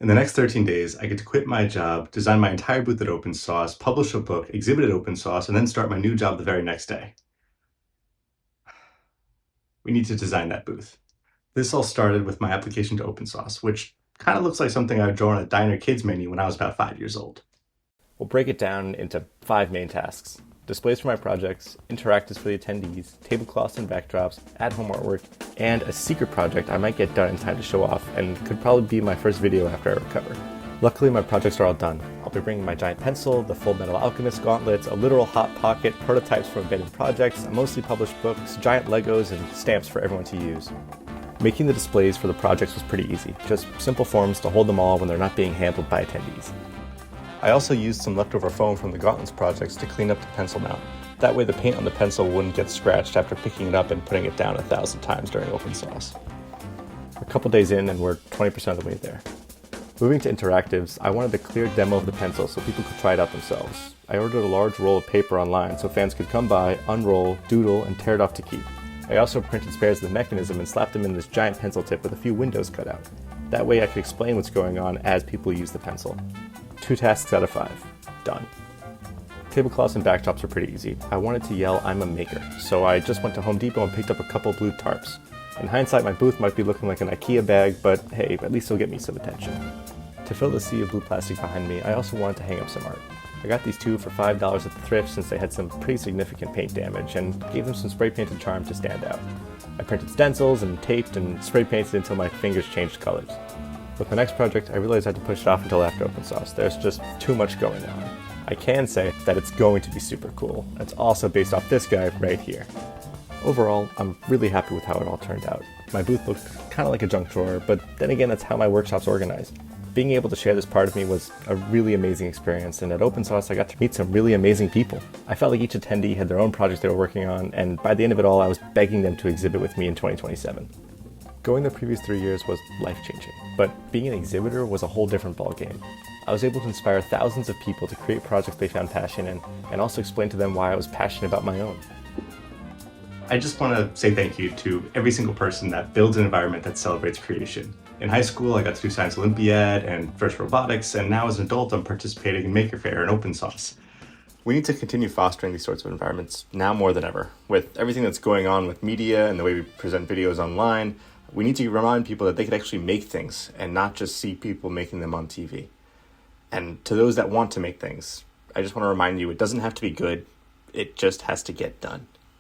In the next 13 days, I get to quit my job, design my entire booth at Open Source, publish a book, exhibit at Open Source, and then start my new job the very next day. We need to design that booth. This all started with my application to Open Source, which kind of looks like something I would draw on a diner kids menu when I was about 5 years old. We'll break it down into 5 main tasks: displays for my projects, interactives for the attendees, tablecloths and backdrops, at-home artwork, and a secret project I might get done in time to show off and could probably be my first video after I recover. Luckily, my projects are all done. I'll be bringing my giant pencil, the Full Metal Alchemist gauntlets, a literal hot pocket, prototypes from abandoned projects, mostly published books, giant Legos, and stamps for everyone to use. Making the displays for the projects was pretty easy, just simple forms to hold them all when they're not being handled by attendees. I also used some leftover foam from the Gauntlets projects to clean up the pencil mount. That way the paint on the pencil wouldn't get scratched after picking it up and putting it down 1,000 times during Open Source. We're a couple days in and we're 20% of the way there. Moving to interactives, I wanted a clear demo of the pencil so people could try it out themselves. I ordered a large roll of paper online so fans could come by, unroll, doodle, and tear it off to keep. I also printed spares of the mechanism and slapped them in this giant pencil tip with a few windows cut out. That way I could explain what's going on as people use the pencil. 2 tasks out of 5. Done. Tablecloths and backdrops were pretty easy. I wanted to yell, "I'm a maker," so I just went to Home Depot and picked up a couple blue tarps. In hindsight, my booth might be looking like an IKEA bag, but hey, at least it'll get me some attention. To fill the sea of blue plastic behind me, I also wanted to hang up some art. I got these 2 for $5 at the thrift since they had some pretty significant paint damage and gave them some spray painted charm to stand out. I printed stencils and taped and spray painted until my fingers changed colors. With my next project, I realized I had to push it off until after Open Source. There's just too much going on. I can say that it's going to be super cool. It's also based off this guy right here. Overall, I'm really happy with how it all turned out. My booth looked kind of like a junk drawer, but then again, that's how my workshop's organized. Being able to share this part of me was a really amazing experience, and at Open Source I got to meet some really amazing people. I felt like each attendee had their own project they were working on, and by the end of it all, I was begging them to exhibit with me in 2027. Going the previous 3 years was life-changing, but being an exhibitor was a whole different ballgame. I was able to inspire thousands of people to create projects they found passion in, and also explain to them why I was passionate about my own. I just want to say thank you to every single person that builds an environment that celebrates creation. In high school, I got to do Science Olympiad and First Robotics, and now as an adult, I'm participating in Maker Faire and Open Source. We need to continue fostering these sorts of environments now more than ever. With everything that's going on with media and the way we present videos online, we need to remind people that they could actually make things and not just see people making them on TV. And to those that want to make things, I just want to remind you, it doesn't have to be good, it just has to get done.